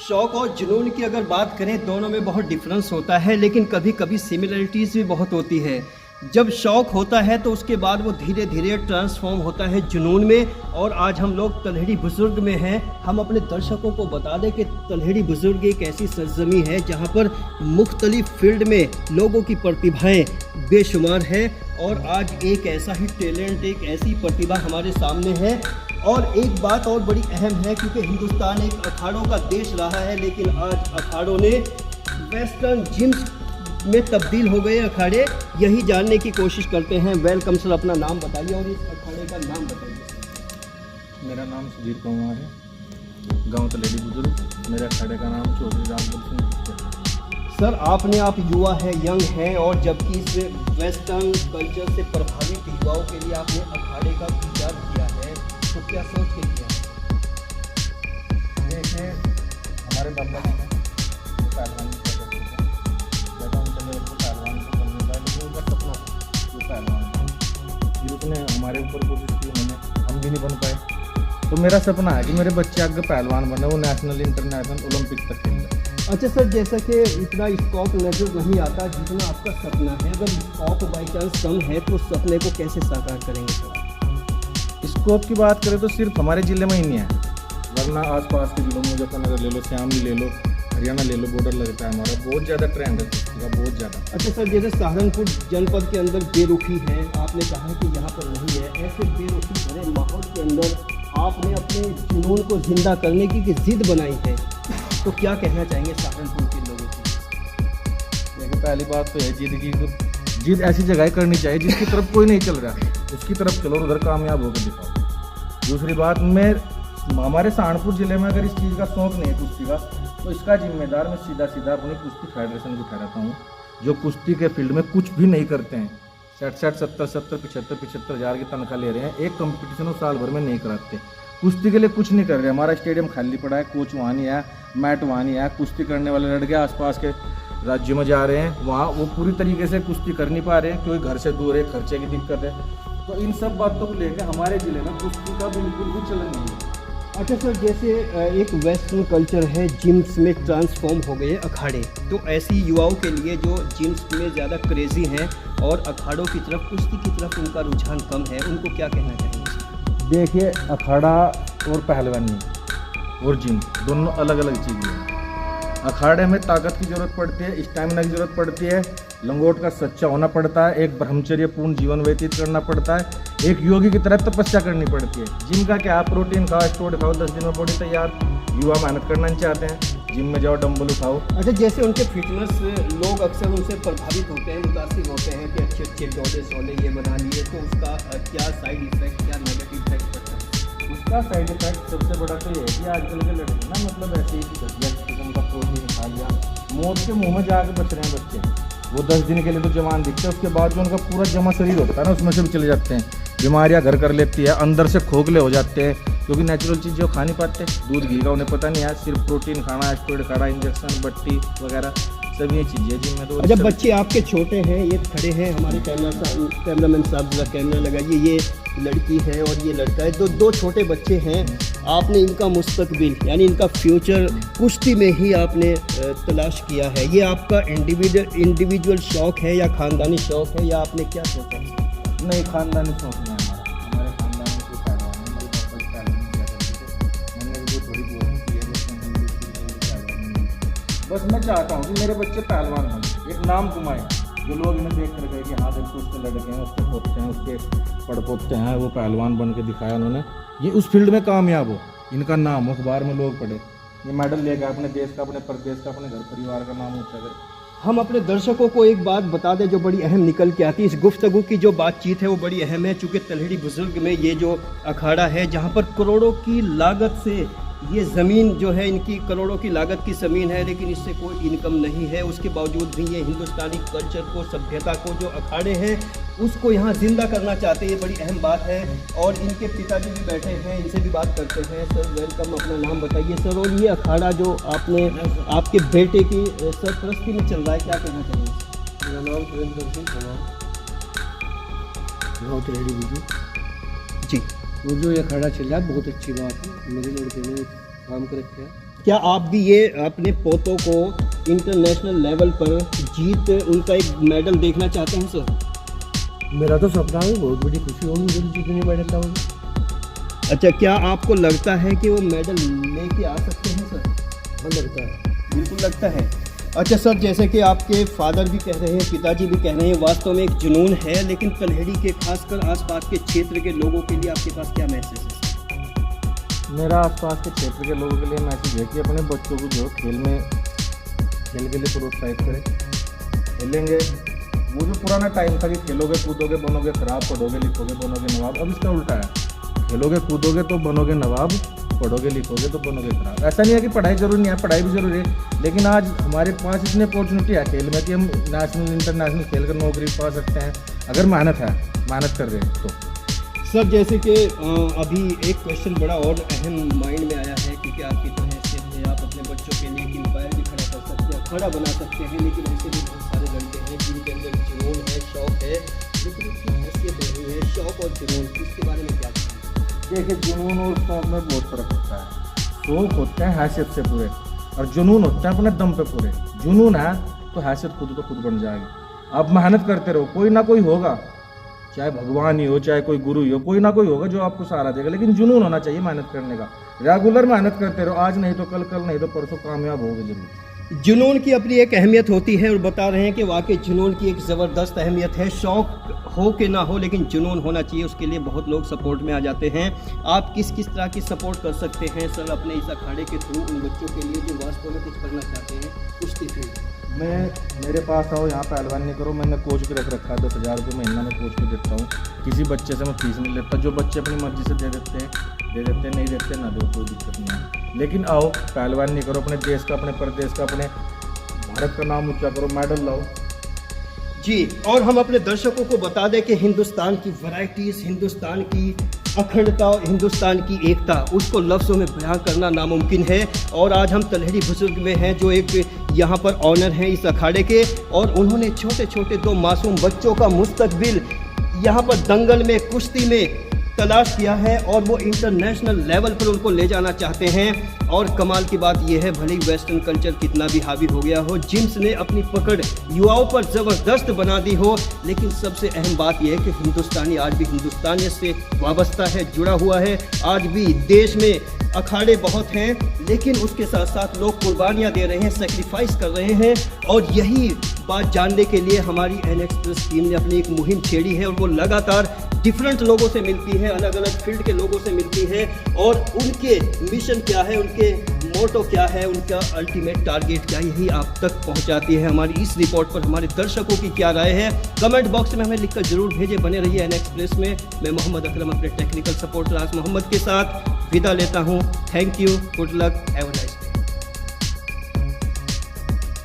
शौक और जुनून की अगर बात करें, दोनों में बहुत डिफरेंस होता है, लेकिन कभी कभी सिमिलरिटीज़ भी बहुत होती है। जब शौक होता है तो उसके बाद वो धीरे धीरे ट्रांसफॉर्म होता है जुनून में। और आज हम लोग तलहड़ी बुजुर्ग में हैं। हम अपने दर्शकों को बता दें कि तलहड़ी बुजुर्ग एक ऐसी सरजमी है जहाँ पर मुख्तलिफ फील्ड में लोगों की प्रतिभाएं बेशुमार है। और आज एक ऐसा ही टैलेंट, एक ऐसी प्रतिभा हमारे सामने है। और एक बात और बड़ी अहम है, क्योंकि हिंदुस्तान एक अखाड़ों का देश रहा है, लेकिन आज अखाड़ों ने वेस्टर्न जिम्स में तब्दील हो गए अखाड़े। यही जानने की कोशिश करते हैं। वेलकम सर, अपना नाम बताइए और इस अखाड़े का नाम बताइए। मेरा नाम सुधीर कुमार है, गांव तलहड़ी बुजुर्ग। मेरे अखाड़े का नाम चौधरी रामपुर सिंह। सर, आपने आप युवा है, यंग है, और जबकि इस वेस्टर्न कल्चर से प्रभावित युवाओं के लिए आपने अखाड़े का विचार किया है, तो क्या सोच के किया? देखिए, हमारे बाबा ने वो पहलवान करते थे, जब हम चले उसको पहलवान को करने पाए, लेकिन उनका सपना वो पहलवान था। फिर उसने हमारे ऊपर कोशिश की, हम भी नहीं बन पाए। तो मेरा सपना है कि मेरे बच्चे आगे पहलवान बने, वो नेशनल इंटरनेशनल ओलंपिक तक खेलें। अच्छा सर, जैसा कि इतना स्कोप नजर नहीं आता जितना आपका सपना है, अगर स्कोप बाई चांस कम है तो सपने को कैसे साकार करेंगे सर? स्कोप की बात करें तो सिर्फ हमारे ज़िले में ही नहीं है, वरना आसपास के जिलों में मुजफ्फरनगर ले लो, श्यामली ले लो, हरियाणा ले लो, बॉर्डर लगता है हमारा, बहुत ज़्यादा ट्रेंड है इसका, बहुत ज़्यादा। अच्छा सर, जैसे सहारनपुर जनपद के अंदर बेरुखी है, आपने कहा कि यहाँ पर नहीं है, ऐसे बेरुखी भरे माहौल के अंदर आपने अपने जुनून को जिंदा करने की जिद बनाई है, तो क्या कहना चाहेंगे सहारनपुर के लोगों को? देखिए, पहली बात तो है जिद ऐसी जगह करनी चाहिए जिसकी तरफ कोई नहीं चल रहा, उसकी तरफ चलो, उधर कामयाब होकर दिखाओ। दूसरी बात, हमारे सहारनपुर ज़िले में अगर इस चीज़ का शौक़ नहीं है कुश्ती का, तो इसका जिम्मेदार मैं सीधा अपनी कुश्ती फेडरेशन को ठहराता हूँ, जो कुश्ती के फील्ड में कुछ भी नहीं करते हैं। 60-70, 70, 75 हज़ार की तनख्वाह ले रहे हैं, एक कंपटीशन वो साल भर में नहीं कराते, कुश्ती के लिए कुछ नहीं कर रहे। हमारा स्टेडियम खाली पड़ा है, कोच वहाँ नहीं है, मैट वहाँ नहीं है, कुश्ती करने वाले लड़के आसपास के राज्यों में जा रहे हैं, वहाँ वो पूरी तरीके से कुश्ती कर नहीं पा रहे हैं, क्योंकि घर से दूर है, खर्चे की दिक्कत है। तो इन सब बातों को लेकर हमारे ज़िले में कुश्ती का बिल्कुल भी चलन नहीं है। अच्छा सर, जैसे एक वेस्टर्न कल्चर है, जिम्स में ट्रांसफॉर्म हो गए अखाड़े, तो ऐसी युवाओं के लिए जो जिम्स में ज़्यादा क्रेजी हैं और अखाड़ों की तरफ, कुश्ती की तरफ उनका रुझान कम है, उनको क्या कहना चाहेंगे? देखिए, अखाड़ा और पहलवानी और जिम दोनों अलग अलग चीज़ें हैं। अखाड़े में ताकत की ज़रूरत पड़ती है, स्टैमिना की ज़रूरत पड़ती है, लंगोट का सच्चा होना पड़ता है, एक ब्रह्मचर्यपूर्ण जीवन व्यतीत करना पड़ता है, एक योगी की तरह तपस्या करनी पड़ती है। जिम का क्या, प्रोटीन खाओ, स्टोड खाओ, 10 दिन में बॉडी तैयार। युवा मेहनत करना नहीं चाहते हैं, जिम में जाओ, डंबल उठाओ। अच्छा, जैसे उनके फिटनेस, लोग अक्सर उनसे प्रभावित होते हैं, मुतासिर होते हैं कि अच्छे डोले सोले ये बना लिए, तो उसका क्या साइड इफेक्ट, क्या नेगेटिव इफेक्ट पड़ता है? उसका साइड इफेक्ट सबसे बड़ा तो ये है कि आजकल के लड़के ना, मतलब ऐसे ही घटिया किस्म का प्रोटीन खा लिया, मौत के मुँह में जाके बच रहे हैं बच्चे। वो 10 दिन के लिए तो जवान दिखते हैं, उसके बाद जो उनका पूरा जमा शरीर होता है ना, उसमें से भी चले जाते हैं, बीमारियां घर कर लेती है, अंदर से खोखले हो जाते हैं, क्योंकि नेचुरल चीज़ जो खा नहीं पाते, दूध घी का उन्हें पता नहीं है, सिर्फ प्रोटीन खाना, स्टेरॉइड खाना, इंजेक्शन, बट्टी वगैरह सब ये चीज़ें जिनमें तो। जब बच्चे आपके छोटे हैं, ये खड़े हैं, हमारे कैमरामैन साहब जरा कैमरा लगाइए, ये लड़की है और ये लड़का है, दो छोटे बच्चे हैं। आपने इनका मुस्तकबिल, यानी इनका फ्यूचर कुश्ती में ही आपने तलाश किया है। ये आपका इंडिविजुअल शौक़ है या ख़ानदानी शौक़ है, या आपने क्या सोचा? नहीं, ख़ानदानी शौक़ नहीं है हमारे ख़ानदान में कोई पहलवान नहीं, मेरे पापा पहलवान किया करते थे, मैंने भी थोड़ी कोशिश की है, बस मैं चाहता हूँ कि मेरे बच्चे पहलवान बने, एक नाम कमाएं, जो लोग इन्हें देख कर गए कि हाँ देखो उसके लड़के हैं, उसके पोते हैं, उसके पड़पोते हैं, वो पहलवान बन के दिखाया उन्होंने, ये उस फील्ड में कामयाब हो, इनका नाम अखबार में लोग पढ़े, ये मेडल लेकर अपने देश का, अपने प्रदेश का, अपने घर परिवार का नाम ऊँचा करे। हम अपने दर्शकों को एक बात बता दें जो बड़ी अहम निकल के आती है, इस गुफ्तगू की जो बातचीत है वो बड़ी अहम है, चूँकि तलहड़ी बुजुर्ग में ये जो अखाड़ा है, जहाँ पर करोड़ों की लागत से ये ज़मीन जो है, इनकी करोड़ों की लागत की ज़मीन है, लेकिन इससे कोई इनकम नहीं है, उसके बावजूद भी ये हिंदुस्तानी कल्चर को, सभ्यता को, जो अखाड़े हैं उसको यहाँ ज़िंदा करना चाहते हैं। ये बड़ी अहम बात है। और इनके पिताजी भी बैठे हैं, इनसे भी बात करते हैं। सर वेलकम, अपना नाम बताइए सर। और ये अखाड़ा जो आपने आपके बेटे की सरपरस्ती में चल रहा है, क्या कहना चाहिए? मेरा नाम सुरेंद्र सिंह गाँव तलहड़ी बुजुर्ग जी। वो जो ये अखाड़ा चल रहा है बहुत अच्छी बात है, मेरे लड़के ने काम कर रखा है। क्या आप भी ये अपने पोतों को इंटरनेशनल लेवल पर जीत उनका एक मेडल देखना चाहते हैं सर? मेरा तो सपना है, बहुत बड़ी खुशी होगी मुझे जितनी मेडल लाऊंगा। अच्छा, क्या आपको लगता है कि वो मेडल लेके आ सकते हैं सर? हाँ लगता है। बिल्कुल लगता है। अच्छा सर, जैसे कि आपके फादर भी कह रहे हैं, पिताजी भी कह रहे हैं, वास्तव में एक जुनून है, लेकिन तलहटी के खासकर आसपास के क्षेत्र के लोगों के लिए आपके पास क्या मैसेज है? मेरा आसपास के क्षेत्र के लोगों के लिए मैसेज है कि अपने बच्चों को जो खेल के लिए प्रोत्साहित करें। खेलेंगे, वो जो पुराना टाइम था कि खेलोगे कूदोगे बनोगे खराब, पढ़ोगे लिखोगे बनोगे नवाब, अब इसका उल्टा है। खेलोगे कूदोगे तो बनोगे नवाब, पढ़ोगे लिखोगे तो बनोगे खराब। ऐसा नहीं है कि पढ़ाई जरूरी नहीं है, पढ़ाई भी जरूरी है, लेकिन आज हमारे पास इतनी अपॉर्चुनिटी है खेल में कि हम नेशनल इंटरनेशनल खेल कर नौकरी पा सकते हैं, अगर मेहनत कर रहे हैं तो। सर, जैसे कि अभी एक क्वेश्चन बड़ा और अहम माइंड में आया है, क्योंकि आपकी तो हैसियत है, आप अपने बच्चों के लिए एम्पायर भी खड़ा कर सकते हैं, खड़ा बना सकते हैं, लेकिन ऐसे भी बहुत सारे लड़के हैं जिनके अंदर जुनून है, शौक है, लेकिन उसकी हैसियत नहीं है। शौक और जुनून, इसके बारे में क्या कहें? देखिए, जुनून और शौक में बहुत फर्क होता है। शौक होते हैं हैसियत से पूरे, और जुनून होते हैं अपने दम पे पूरे। जुनून है तो हैसियत खुद बन जाएगी। आप मेहनत करते रहो, कोई ना कोई होगा, चाहे भगवान ही हो चाहे कोई गुरु ही हो, कोई ना कोई होगा जो आपको सहारा देगा, लेकिन जुनून होना चाहिए मेहनत करने का। रेगुलर मेहनत करते रहो, आज नहीं तो कल नहीं तो परसों कामयाब होगे जरूर। जुनून की अपनी एक अहमियत होती है, और बता रहे हैं कि वाकई जुनून की एक ज़बरदस्त अहमियत है। शौक हो कि ना हो, लेकिन जुनून होना चाहिए, उसके लिए बहुत लोग सपोर्ट में आ जाते हैं। आप किस तरह की सपोर्ट कर सकते हैं सर अपने इस अखाड़े के थ्रू उन बच्चों के लिए जो वास्तव में कुछ करना चाहते हैं कुश्ती फील्ड? मेरे पास आओ, यहाँ पहलवानी करो, मैंने कोच भी रख रखा है, 10,000 रुपये महीना में कोच भी देता हूँ। किसी बच्चे से मैं फीस नहीं लेता, जो बच्चे अपनी मर्जी से दे देते हैं, नहीं देते ना दो, कोई दिक्कत नहीं है। लेकिन आओ पहलवानी करो, अपने देश का, अपने प्रदेश का, अपने भारत का नाम ऊंचा करो, मेडल लाओ जी। और हम अपने दर्शकों को बता दें कि हिंदुस्तान की वैरायटीज़, हिंदुस्तान की अखंडता और हिंदुस्तान की एकता, उसको लफ्ज़ों में बयां करना नामुमकिन है। और आज हम तलहटी बुजुर्ग में हैं जो एक यहाँ पर ऑनर हैं इस अखाड़े के, और उन्होंने छोटे छोटे 2 मासूम बच्चों का मुस्तकबिल यहाँ पर दंगल में, कुश्ती में तलाश किया है, और वो इंटरनेशनल लेवल पर उनको ले जाना चाहते हैं। और कमाल की बात यह है, भले ही वेस्टर्न कल्चर कितना भी हावी हो गया हो, जिम्स ने अपनी पकड़ युवाओं पर ज़बरदस्त बना दी हो, लेकिन सबसे अहम बात यह है कि हिंदुस्तानी आज भी हिंदुस्तानियत से वाबस्ता है, जुड़ा हुआ है। आज भी देश में अखाड़े बहुत हैं, लेकिन उसके साथ साथ लोग कुर्बानियाँ दे रहे हैं, सेक्रीफाइस कर रहे हैं। और यही बात जानने के लिए हमारी एन एक्सप्रेस टीम ने अपनी एक मुहिम छेड़ी है, और वो लगातार डिफरेंट लोगों से मिलती है, अलग अलग फील्ड के लोगों से मिलती है, और उनके मिशन क्या है, उनके मोटो क्या है, उनका अल्टीमेट टारगेट क्या है, यही आप तक पहुंचाती है। हमारी इस रिपोर्ट पर हमारे दर्शकों की क्या राय है, कमेंट बॉक्स में हमें लिखकर जरूर भेजें। बने रहिए एन एक्सप्रेस में। मैं मोहम्मद अकरम अपने टेक्निकल सपोर्टर राज मोहम्मद के साथ विदा लेता हूं। Thank you, good luck, have a nice